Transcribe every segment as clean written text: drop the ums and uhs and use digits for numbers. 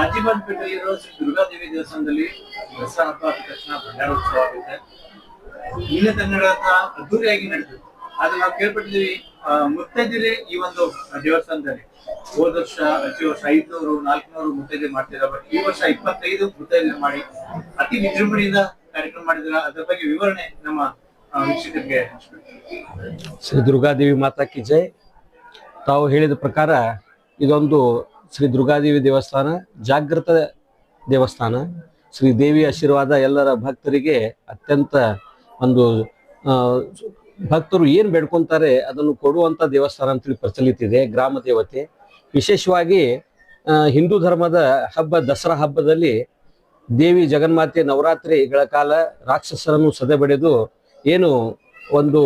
ಕಾಂಚೀಪುರಪೇಟೆಯಲ್ಲಿರೋ ಶ್ರೀ ದುರ್ಗಾದೇವಿ ದೇವಸ್ಥಾನದಲ್ಲಿ ದಸರಾ ಹಬ್ಬ ಆದ ತಕ್ಷಣ ಭಂಡಾರೋತ್ಸವ ಆಗುತ್ತೆ. ಇಲ್ಲೇ ಕನ್ನಡ ಅದ್ದೂರಿಯಾಗಿ ನಡೆದು ಆದ್ರೆ ನಾವು ಕೇಳ್ಪಟ್ಟಿದ್ದೀವಿ ಮುತ್ತೈದೆಯರೇ ಈ ಒಂದು ದೇವಸ್ಥಾನದಲ್ಲಿ ಹೋದ ವರ್ಷ ಪ್ರತಿ ವರ್ಷ 500 400 ಮುತ್ತೈದೆ ಮಾಡ್ತಿದ್ದಾರೆ. ಬಟ್ ಈ ವರ್ಷ 25 ಮುತ್ತೈದೆ ಮಾಡಿ ಅತಿ ವಿಜೃಂಭಣೆಯಿಂದ ಕಾರ್ಯಕ್ರಮ ಮಾಡಿದ್ರ. ಅದ್ರ ಬಗ್ಗೆ ವಿವರಣೆ ನಮ್ಮ ವೀಕ್ಷಕರಿಗೆ ಶ್ರೀ ದುರ್ಗಾದೇವಿ ಮಾತಾ ಕಿ ಜೈ. ತಾವು ಹೇಳಿದ ಪ್ರಕಾರ ಇದೊಂದು ಶ್ರೀ ದುರ್ಗಾದೇವಿ ದೇವಸ್ಥಾನ ಜಾಗೃತ ದೇವಸ್ಥಾನ. ಶ್ರೀ ದೇವಿ ಆಶೀರ್ವಾದ ಎಲ್ಲರ ಭಕ್ತರಿಗೆ ಅತ್ಯಂತ ಒಂದು ಭಕ್ತರು ಏನು ಬೇಡ್ಕೊಂತಾರೆ ಅದನ್ನು ಕೊಡುವಂಥ ದೇವಸ್ಥಾನ ಅಂತೇಳಿ ಪ್ರಚಲಿತ ಇದೆ. ಗ್ರಾಮ ದೇವತೆ ವಿಶೇಷವಾಗಿ ಹಿಂದೂ ಧರ್ಮದ ಹಬ್ಬ ದಸರಾ ಹಬ್ಬದಲ್ಲಿ ದೇವಿ ಜಗನ್ಮಾತೆ ನವರಾತ್ರಿಗಳ ಕಾಲ ರಾಕ್ಷಸರನ್ನು ಸದೆಬಡೆದು ಏನು ಒಂದು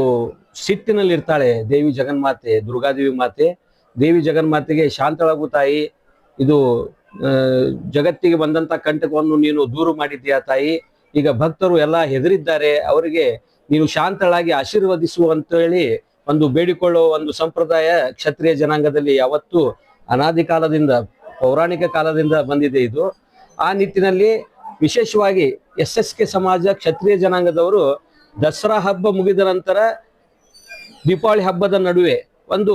ಸಿಟ್ಟಿನಲ್ಲಿರ್ತಾಳೆ ದೇವಿ ಜಗನ್ಮಾತೆ, ದುರ್ಗಾದೇವಿ ಮಾತೆ. ದೇವಿ ಜಗನ್ಮಾತೆಗೆ ಶಾಂತಳಾಗು ತಾಯಿ, ಇದು ಜಗತ್ತಿಗೆ ಬಂದಂತ ಕಂಟಕವನ್ನು ನೀನು ದೂರು ಮಾಡಿದ್ದೀಯಾ ತಾಯಿ, ಈಗ ಭಕ್ತರು ಎಲ್ಲ ಹೆದರಿದ್ದಾರೆ, ಅವರಿಗೆ ನೀನು ಶಾಂತಳಾಗಿ ಆಶೀರ್ವದಿಸು ಅಂತೇಳಿ ಒಂದು ಬೇಡಿಕೊಳ್ಳುವ ಒಂದು ಸಂಪ್ರದಾಯ ಕ್ಷತ್ರಿಯ ಜನಾಂಗದಲ್ಲಿ ಯಾವತ್ತೂ ಅನಾದಿ ಕಾಲದಿಂದ ಪೌರಾಣಿಕ ಕಾಲದಿಂದ ಬಂದಿದೆ ಇದು. ಆ ನಿಟ್ಟಿನಲ್ಲಿ ವಿಶೇಷವಾಗಿ SSK ಸಮಾಜ ಕ್ಷತ್ರಿಯ ಜನಾಂಗದವರು ದಸರಾ ಹಬ್ಬ ಮುಗಿದ ನಂತರ ದೀಪಾವಳಿ ಹಬ್ಬದ ನಡುವೆ ಒಂದು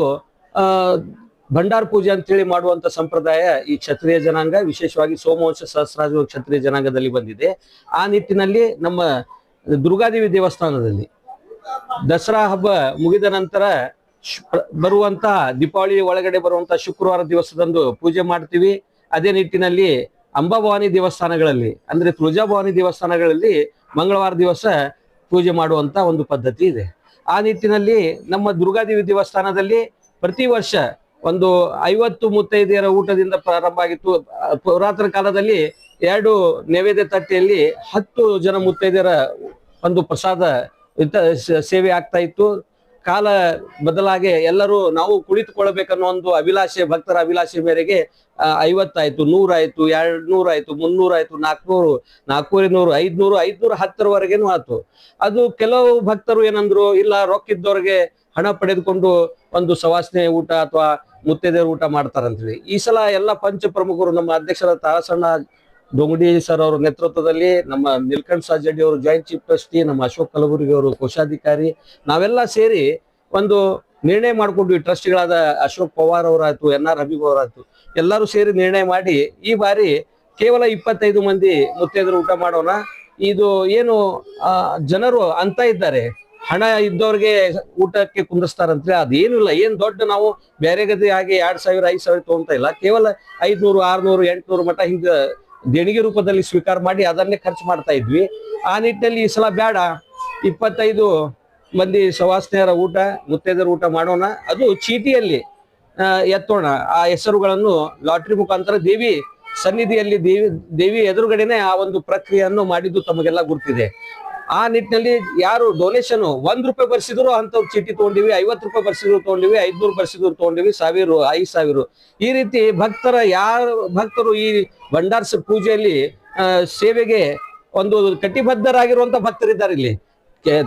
ಭಂಡಾರ ಪೂಜೆ ಅಂತೇಳಿ ಮಾಡುವಂತ ಸಂಪ್ರದಾಯ ಈ ಕ್ಷತ್ರಿಯ ಜನಾಂಗ ವಿಶೇಷವಾಗಿ ಸೋಮವಂಶ ಸಹಸ್ರಾಜ ಕ್ಷತ್ರಿಯ ಜನಾಂಗದಲ್ಲಿ ಬಂದಿದೆ. ಆ ನಿಟ್ಟಿನಲ್ಲಿ ನಮ್ಮ ದುರ್ಗಾದೇವಿ ದೇವಸ್ಥಾನದಲ್ಲಿ ದಸರಾ ಹಬ್ಬ ಮುಗಿದ ನಂತರ ಬರುವಂತ ದೀಪಾವಳಿ ಒಳಗಡೆ ಬರುವಂತ ಶುಕ್ರವಾರ ದಿವಸದಂದು ಪೂಜೆ ಮಾಡ್ತೀವಿ. ಅದೇ ನಿಟ್ಟಿನಲ್ಲಿ ಅಂಬಾಭವಾನಿ ದೇವಸ್ಥಾನಗಳಲ್ಲಿ ಅಂದ್ರೆ ತುಳಜಾಭವಾನಿ ದೇವಸ್ಥಾನಗಳಲ್ಲಿ ಮಂಗಳವಾರ ದಿವಸ ಪೂಜೆ ಮಾಡುವಂತ ಒಂದು ಪದ್ಧತಿ ಇದೆ. ಆ ನಿಟ್ಟಿನಲ್ಲಿ ನಮ್ಮ ದುರ್ಗಾದೇವಿ ದೇವಸ್ಥಾನದಲ್ಲಿ ಪ್ರತಿ ವರ್ಷ ಒಂದು 50 ಮುತ್ತೈದೆಯರ ಊಟದಿಂದ ಪ್ರಾರಂಭ ಆಗಿತ್ತು. ಪುರಾತನ ಕಾಲದಲ್ಲಿ 2 ನೈವೇದ್ಯ ತಟ್ಟೆಯಲ್ಲಿ 10 ಜನ ಮುತ್ತೈದೆಯರ ಒಂದು ಪ್ರಸಾದ ಸೇವೆ ಆಗ್ತಾ ಇತ್ತು. ಕಾಲ ಬದಲಾಗಿ ಎಲ್ಲರೂ ನಾವು ಕುಳಿತುಕೊಳ್ಬೇಕನ್ನೋ ಒಂದು ಅಭಿಲಾಷೆ, ಭಕ್ತರ ಅಭಿಲಾಷೆ ಮೇರೆಗೆ 50 ಆಯ್ತು, 100 ಆಯ್ತು, 200 ಆಯ್ತು, 300 ಆಯ್ತು, 400, 400, 500, 510ವರೆಗೇನು ಆಯ್ತು. ಅದು ಕೆಲವು ಭಕ್ತರು ಏನಂದ್ರು, ಇಲ್ಲ ರೊಕ್ಕಿದ್ದವ್ರಿಗೆ ಹಣ ಪಡೆದುಕೊಂಡು ಒಂದು ಸವಾಸನೆ ಊಟ ಅಥವಾ ಮುತ್ತೈದೆಯರ ಊಟ ಮಾಡ್ತಾರಂತೇಳಿ. ಈ ಸಲ ಎಲ್ಲ ಪಂಚ ಪ್ರಮುಖರು ನಮ್ಮ ಅಧ್ಯಕ್ಷರ ತಾರಸಣ್ಣ ಡೊಂಗಡಿ ಸರ್ ಅವರ ನೇತೃತ್ವದಲ್ಲಿ, ನಮ್ಮ ನೀಲಕಂಠ ಸಾಜಡ್ಡಿ ಅವರು ಜಾಯಿಂಟ್ ಚೀಫ್ ಟ್ರಸ್ಟಿ, ನಮ್ಮ ಅಶೋಕ್ ಕಲಬುರ್ಗಿ ಅವರು ಕೋಶಾಧಿಕಾರಿ, ನಾವೆಲ್ಲ ಸೇರಿ ಒಂದು ನಿರ್ಣಯ ಮಾಡ್ಕೊಂಡ್ವಿ. ಟ್ರಸ್ಟಿಗಳಾದ ಅಶೋಕ್ ಪವಾರ್ ಅವರಾಯ್ತು, NR ಹಬೀಬ್ ಅವರಾಯ್ತು, ಎಲ್ಲರೂ ಸೇರಿ ನಿರ್ಣಯ ಮಾಡಿ ಈ ಬಾರಿ ಕೇವಲ 25 ಮಂದಿ ಮುತ್ತೈದರು ಊಟ ಮಾಡೋಣ. ಇದು ಏನು ಜನರು ಅಂತ ಇದ್ದಾರೆ, ಹಣ ಇದ್ದವ್ರಿಗೆ ಊಟಕ್ಕೆ ಕುಂದಿಸ್ತಾರಂದ್ರೆ ಅದೇನಿಲ್ಲ. ಏನ್ ದೊಡ್ಡ ನಾವು ಬೇರೆ ಗತಿ ಹಾಗೆ 2000 5000 ತಗೊಂತ ಇಲ್ಲ, ಕೇವಲ 500 600 800 ಮಟ್ಟ ಹಿಂಗ ದೇಣಿಗೆ ರೂಪದಲ್ಲಿ ಸ್ವೀಕಾರ ಮಾಡಿ ಅದನ್ನೇ ಖರ್ಚು ಮಾಡ್ತಾ ಇದ್ವಿ. ಆ ನಿಟ್ಟಿನಲ್ಲಿ ಈ ಸಲ ಬೇಡ, 25 ಮಂದಿ ಸವಾಸನೆಯರ ಊಟ ಮುತ್ತೈದರ ಊಟ ಮಾಡೋಣ. ಅದು ಚೀಟಿಯಲ್ಲಿ ಎತ್ತೋಣ. ಆ ಹೆಸರುಗಳನ್ನು ಲಾಟ್ರಿ ಮುಖಾಂತರ ದೇವಿ ಸನ್ನಿಧಿಯಲ್ಲಿ ದೇವಿ ಎದುರುಗಡೆನೆ ಆ ಒಂದು ಪ್ರಕ್ರಿಯೆಯನ್ನು ಮಾಡಿದ್ದು ತಮಗೆಲ್ಲ ಗುರ್ತಿದೆ. ಆ ನಿಟ್ಟಿನಲ್ಲಿ ಯಾರು ಡೊನೇಷನ್ ₹1 ಬರ್ಸಿದ್ರು ಅಂತವ್ರು ಚೀಟಿ ತಗೊಂಡಿವಿ, ₹50 ಬರ್ಸಿದ್ರು ತಗೊಂಡಿವಿ, 500 ಬರ್ಸಿದ್ರು ತಗೊಂಡಿವಿ, 1000 5000 ಈ ರೀತಿ ಭಕ್ತರು ಈ ಭಂಡಾರ ಪೂಜೆಯಲ್ಲಿ ಸೇವೆಗೆ ಒಂದು ಕಟಿಬದ್ಧರಾಗಿರುವಂತ ಭಕ್ತರಿದ್ದಾರೆ. ಇಲ್ಲಿ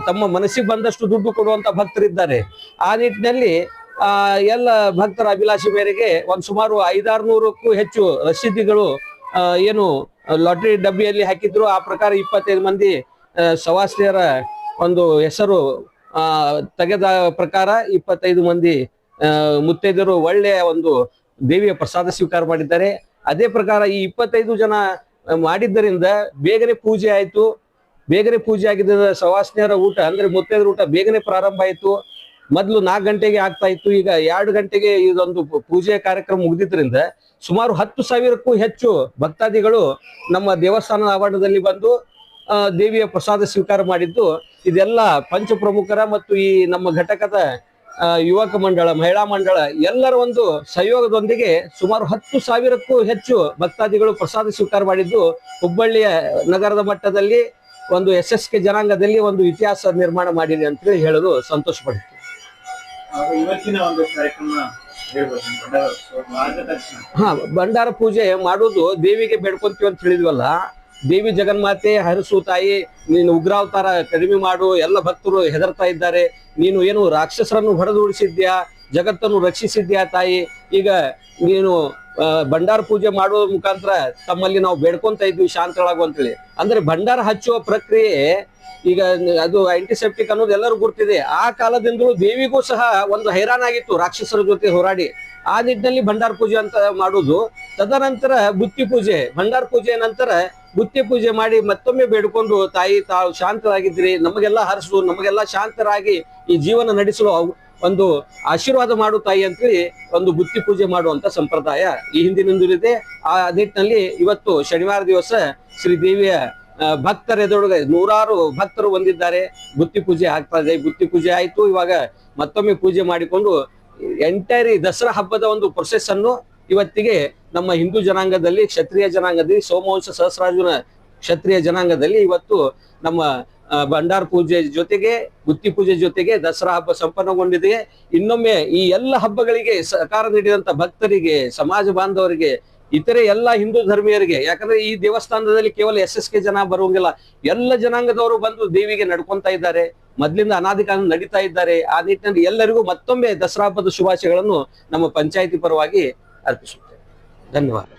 ತಮ್ಮ ಮನಸ್ಸಿಗೆ ಬಂದಷ್ಟು ದುಡ್ಡು ಕೊಡುವಂತ ಭಕ್ತರಿದ್ದಾರೆ. ಆ ನಿಟ್ಟಿನಲ್ಲಿ ಎಲ್ಲ ಭಕ್ತರ ಅಭಿಲಾಷೆ ಮೇರೆಗೆ ಒಂದು ಸುಮಾರು 500-600ಕ್ಕೂ ಹೆಚ್ಚು ರಸೀದಿಗಳು ಏನು ಲಾಟ್ರಿ ಡಬ್ಬಿಯಲ್ಲಿ ಹಾಕಿದ್ರು. ಆ ಪ್ರಕಾರ 25 ಮಂದಿ ಸವಾಸನೆಯರ ಒಂದು ಹೆಸರು ತೆಗೆದ ಪ್ರಕಾರ 25 ಮಂದಿ ಮುತ್ತೈದರು ಒಳ್ಳೆಯ ಒಂದು ದೇವಿಯ ಪ್ರಸಾದ ಸ್ವೀಕಾರ ಮಾಡಿದ್ದಾರೆ. ಅದೇ ಪ್ರಕಾರ ಈ 25 ಜನ ಮಾಡಿದ್ದರಿಂದ ಬೇಗನೆ ಪೂಜೆ ಆಯ್ತು. ಬೇಗನೆ ಪೂಜೆ ಆಗಿದ್ದ ಸವಾಸನೆಯರ ಊಟ ಅಂದ್ರೆ ಮುತ್ತೈದರ ಊಟ ಬೇಗನೆ ಪ್ರಾರಂಭ ಆಯ್ತು. ಮೊದಲು 4 ಗಂಟೆಗೆ ಆಗ್ತಾ ಇತ್ತು, ಈಗ 2 ಗಂಟೆಗೆ ಇದೊಂದು ಪೂಜೆ ಕಾರ್ಯಕ್ರಮ ಮುಗಿದಿದ್ರಿಂದ ಸುಮಾರು 10,000ಕ್ಕೂ ಹೆಚ್ಚು ಭಕ್ತಾದಿಗಳು ನಮ್ಮ ದೇವಸ್ಥಾನದ ಆವರಣದಲ್ಲಿ ಬಂದು ದೇವಿಯ ಪ್ರಸಾದ ಸ್ವೀಕಾರ ಮಾಡಿದ್ದು. ಇದೆಲ್ಲ ಪಂಚ ಪ್ರಮುಖರ ಮತ್ತು ಈ ನಮ್ಮ ಘಟಕದ ಯುವಕ ಮಂಡಳ, ಮಹಿಳಾ ಮಂಡಳ ಎಲ್ಲರ ಒಂದು ಸಹಯೋಗದೊಂದಿಗೆ ಸುಮಾರು 10,000ಕ್ಕೂ ಹೆಚ್ಚು ಭಕ್ತಾದಿಗಳು ಪ್ರಸಾದ ಸ್ವೀಕಾರ ಮಾಡಿದ್ದು ಹುಬ್ಬಳ್ಳಿಯ ನಗರದ ಮಟ್ಟದಲ್ಲಿ ಒಂದು SSK ಜನಾಂಗದಲ್ಲಿ ಒಂದು ಇತಿಹಾಸ ನಿರ್ಮಾಣ ಮಾಡಿದೆ ಅಂತ ಹೇಳಲು ಸಂತೋಷ ಪಡ್ತೀವಿ. ಇವತ್ತಿನ ಒಂದು ಕಾರ್ಯಕ್ರಮ ಭಂಡಾರ ಪೂಜೆ ಮಾಡುವುದು ದೇವಿಗೆ ಬೇಡ್ಕೊಂತೀವಿ ಅಂತ ಹೇಳಿದ್ವಲ್ಲ. ದೇವಿ ಜಗನ್ಮಾತೆ ಹರಸು ತಾಯಿ, ನೀನು ಉಗ್ರಾವತಾರ ಕಡಿಮೆ ಮಾಡು, ಎಲ್ಲ ಭಕ್ತರು ಹೆದರ್ತಾ ಇದ್ದಾರೆ, ನೀನು ಏನು ರಾಕ್ಷಸರನ್ನು ಹೊಡೆದುಡಿಸಿದ್ಯಾ, ಜಗತ್ತನ್ನು ರಕ್ಷಿಸಿದ್ಯಾ ತಾಯಿ, ಈಗ ನೀನು ಭಂಡಾರ ಪೂಜೆ ಮಾಡುವ ಮುಖಾಂತರ ತಮ್ಮಲ್ಲಿ ನಾವು ಬೇಡ್ಕೊಂತ ಇದ್ವಿ ಶಾಂತಳಾಗು ಅಂತೇಳಿ. ಅಂದ್ರೆ ಭಂಡಾರ ಹಚ್ಚುವ ಪ್ರಕ್ರಿಯೆ ಈಗ ಅದು ಆಂಟಿಸೆಪ್ಟಿಕ್ ಅನ್ನೋದು ಎಲ್ಲರೂ ಗುರ್ತಿದೆ. ಆ ಕಾಲದಿಂದಲೂ ದೇವಿಗೂ ಸಹ ಒಂದು ಹೈರಾಣಾಗಿತ್ತು ರಾಕ್ಷಸರ ಜೊತೆ ಹೋರಾಡಿ. ಆ ನಿಟ್ಟಿನಲ್ಲಿ ಭಂಡಾರ ಪೂಜೆ ಅಂತ ಮಾಡುದು. ತದನಂತರ ಬುತ್ತಿ ಪೂಜೆ, ಭಂಡಾರ ಪೂಜೆ ನಂತರ ಬುತ್ತಿ ಪೂಜೆ ಮಾಡಿ ಮತ್ತೊಮ್ಮೆ ಬೇಡ್ಕೊಂಡು ತಾಯಿ ತಾವು ಶಾಂತರಾಗಿದ್ರಿ, ನಮಗೆಲ್ಲ ಹರಿಸು, ನಮಗೆಲ್ಲ ಶಾಂತರಾಗಿ ಈ ಜೀವನ ನಡೆಸಲು ಒಂದು ಆಶೀರ್ವಾದ ಮಾಡು ತಾಯಿ ಅಂತೇಳಿ ಒಂದು ಬುತ್ತಿ ಪೂಜೆ ಮಾಡುವಂತ ಸಂಪ್ರದಾಯ ಈ ಹಿಂದಿನಿಂದಲೂ ಇದೆ. ಆ ನಿಟ್ಟಿನಲ್ಲಿ ಇವತ್ತು ಶನಿವಾರ ದಿವಸ ಶ್ರೀದೇವಿಯ ಭಕ್ತರ ಎದುರುಗಡೆ ನೂರಾರು ಭಕ್ತರು ಬಂದಿದ್ದಾರೆ. ಬುತ್ತಿ ಪೂಜೆ ಆಗ್ತಾ ಇದೆ. ಬುತ್ತಿ ಪೂಜೆ ಆಯ್ತು. ಇವಾಗ ಮತ್ತೊಮ್ಮೆ ಪೂಜೆ ಮಾಡಿಕೊಂಡು ಎಂಟೈರ್ ದಸರಾ ಹಬ್ಬದ ಒಂದು ಪ್ರೊಸೆಸ್ ಅನ್ನು ಇವತ್ತಿಗೆ ನಮ್ಮ ಹಿಂದೂ ಜನಾಂಗದಲ್ಲಿ, ಕ್ಷತ್ರಿಯ ಜನಾಂಗದಲ್ಲಿ, ಸೋಮವಂಶ ಸಹಸ್ರಾರ್ಜುನ ಕ್ಷತ್ರಿಯ ಜನಾಂಗದಲ್ಲಿ ಇವತ್ತು ನಮ್ಮ ಭಂಡಾರ ಪೂಜೆ ಜೊತೆಗೆ ಬುತ್ತಿ ಪೂಜೆ ಜೊತೆಗೆ ದಸರಾ ಹಬ್ಬ ಸಂಪನ್ನಗೊಂಡಿದೆ. ಇನ್ನೊಮ್ಮೆ ಈ ಎಲ್ಲ ಹಬ್ಬಗಳಿಗೆ ಸಹಕಾರ ನೀಡಿದಂತ ಭಕ್ತರಿಗೆ, ಸಮಾಜ ಬಾಂಧವರಿಗೆ, ಇತರೆ ಎಲ್ಲ ಹಿಂದೂ ಧರ್ಮೀಯರಿಗೆ, ಯಾಕಂದ್ರೆ ಈ ದೇವಸ್ಥಾನದಲ್ಲಿ ಕೇವಲ SSK ಜನ ಬರುವಂಗಿಲ್ಲ, ಎಲ್ಲ ಜನಾಂಗದವರು ಬಂದು ದೇವಿಗೆ ನಡ್ಕೊಂತ ಇದ್ದಾರೆ. ಮೊದ್ಲಿಂದ ಅನಾದಿ ಕಾಲ ನಡೀತಾ ಇದ್ದಾರೆ. ಆ ನಿಟ್ಟಿನಲ್ಲಿ ಎಲ್ಲರಿಗೂ ಮತ್ತೊಮ್ಮೆ ದಸರಾ ಹಬ್ಬದ ಶುಭಾಶಯಗಳನ್ನು ನಮ್ಮ ಪಂಚಾಯಿತಿ ಪರವಾಗಿ ಅರ್ಪಿಸುತ್ತೇವೆ. ಧನ್ಯವಾದ.